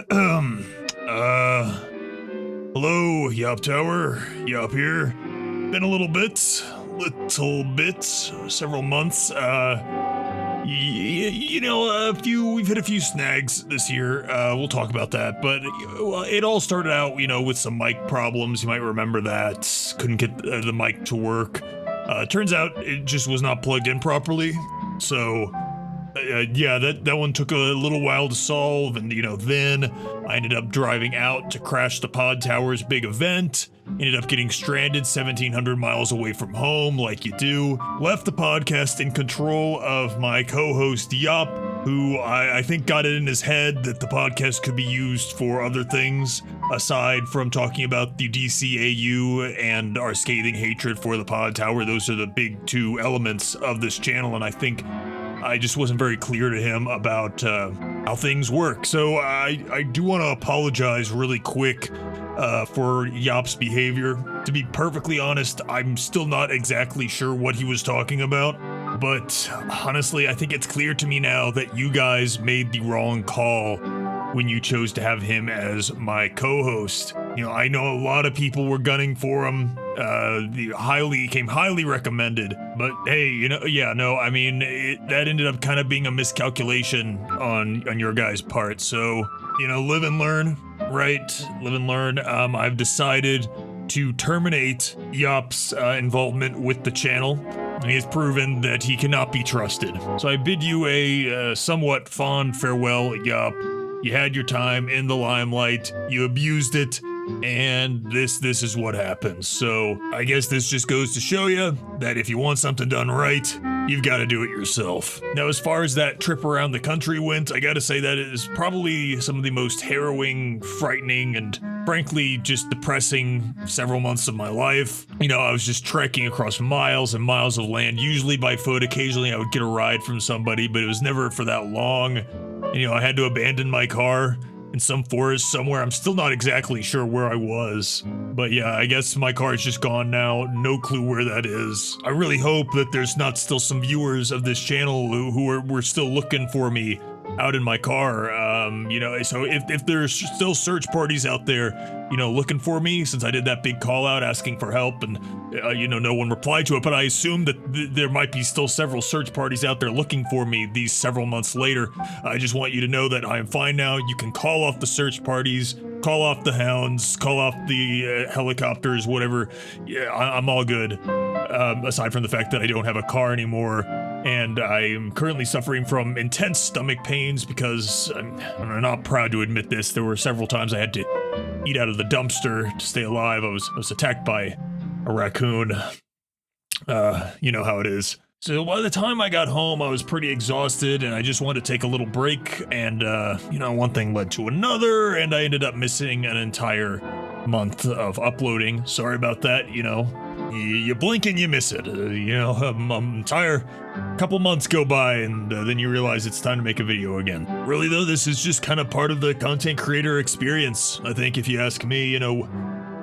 Hello, Yoptower. Yop here. Been a little bit, several months. We've hit a few snags this year. We'll talk about that, but it all started out, with some mic problems. You might remember that. Couldn't get the mic to work. Turns out it just was not plugged in properly. So, that one took a little while to solve, and then I ended up driving out to crash the Pod Tower's big event. Ended up getting stranded 1,700 miles away from home, like you do. Left the podcast in control of my co-host Yop, who I think got it in his head that the podcast could be used for other things aside from talking about the DCAU and our scathing hatred for the Pod Tower. Those are the big two elements of this channel, and I think I just wasn't very clear to him about how things work. So I do want to apologize really quick for Yop's behavior. To be perfectly honest, I'm still not exactly sure what he was talking about, but honestly, I think it's clear to me now that you guys made the wrong call when you chose to have him as my co-host. I know a lot of people were gunning for him. Came highly recommended, but hey, that ended up kind of being a miscalculation on your guys' part. So, live and learn, right? Live and learn. I've decided to terminate Yop's involvement with the channel. He has proven that he cannot be trusted. So I bid you a somewhat fond farewell, Yop. You had your time in the limelight, you abused it, and this is what happens. So I guess this just goes to show you that if you want something done right, you've got to do it yourself. Now, as far as that trip around the country went, I gotta say that it is probably some of the most harrowing, frightening, and frankly just depressing several months of my life. I was just trekking across miles and miles of land, usually by foot. Occasionally I would get a ride from somebody, but it was never for that long. I had to abandon my car in some forest somewhere. I'm still not exactly sure where I was, but yeah, I guess my car is just gone now. No clue where that is. I really hope that there's not still some viewers of this channel who were still looking for me out in my car. So if there's still search parties out there, looking for me, since I did that big call out asking for help and, no one replied to it, but I assume that there might be still several search parties out there looking for me these several months later. I just want you to know that I am fine now. You can call off the search parties, call off the hounds, call off the helicopters, whatever. Yeah, I'm all good. Aside from the fact that I don't have a car anymore. And I am currently suffering from intense stomach pains because I'm not proud to admit this. There were several times I had to eat out of the dumpster to stay alive. I was attacked by a raccoon. You know how it is. So by the time I got home, I was pretty exhausted and I just wanted to take a little break. And, one thing led to another, and I ended up missing an entire month of uploading. Sorry about that, You blink and you miss it. Entire couple months go by and then you realize it's time to make a video again. Really though, this is just kind of part of the content creator experience. I think if you ask me,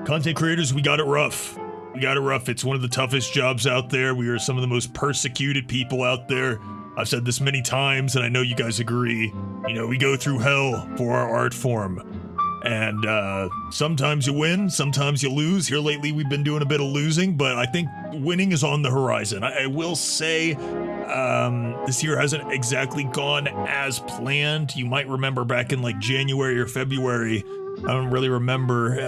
content creators, we got it rough. It's one of the toughest jobs out there. We are some of the most persecuted people out there. I've said this many times and I know you guys agree. We go through hell for our art form. And sometimes you win, sometimes you lose. Here lately we've been doing a bit of losing, but I think winning is on the horizon. I will say this year hasn't exactly gone as planned. You might remember back in like January or February, I don't really remember,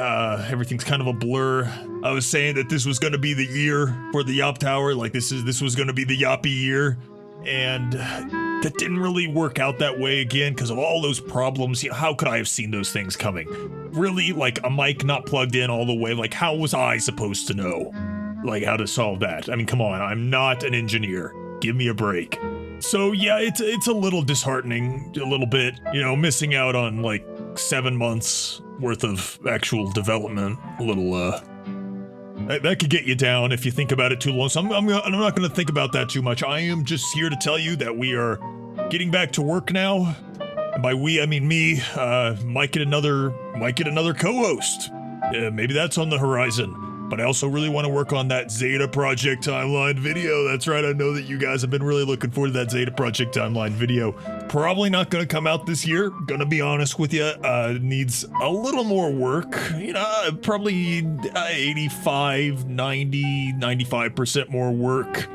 everything's kind of a blur. I was saying that this was going to be the year for the Yoptower, like this was going to be the Yoppie year, and that didn't really work out that way again because of all those problems. How could I have seen those things coming? Really, like a mic not plugged in all the way, like how was I supposed to know, like how to solve that? I mean, come on, I'm not an engineer. Give me a break. So yeah, it's a little disheartening, a little bit, missing out on like 7 months worth of actual development. A little, that could get you down if you think about it too long. So I'm not going to think about that too much. I am just here to tell you that we are getting back to work now. And by we, I mean me. Might get another co-host. Maybe that's on the horizon. but I also really want to work on that Zeta Project timeline video. That's right, I know that you guys have been really looking forward to that Zeta Project timeline video. Probably not going to come out this year, gonna be honest with you. Needs a little more work, probably 85, 90, 95% more work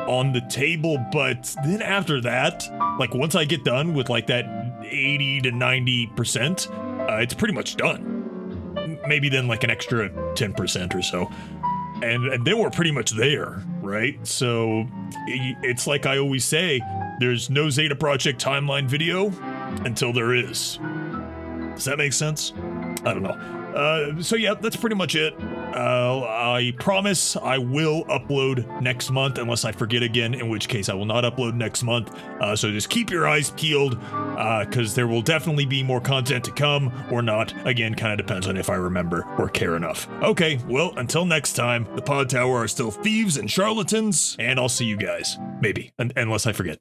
on the table, but then after that, like once I get done with like that 80 to 90%, it's pretty much done. Maybe then like an extra 10% or so. And then we're pretty much there, right? So it's like I always say, there's no Zeta Project timeline video until there is. Does that make sense? I don't know. So yeah, that's pretty much it. I promise I will upload next month unless I forget again, in which case I will not upload next month. So just keep your eyes peeled, because there will definitely be more content to come or not. Again, kind of depends on if I remember or care enough. Okay, well, until next time, the Pod Tower are still thieves and charlatans, and I'll see you guys. Maybe, unless I forget.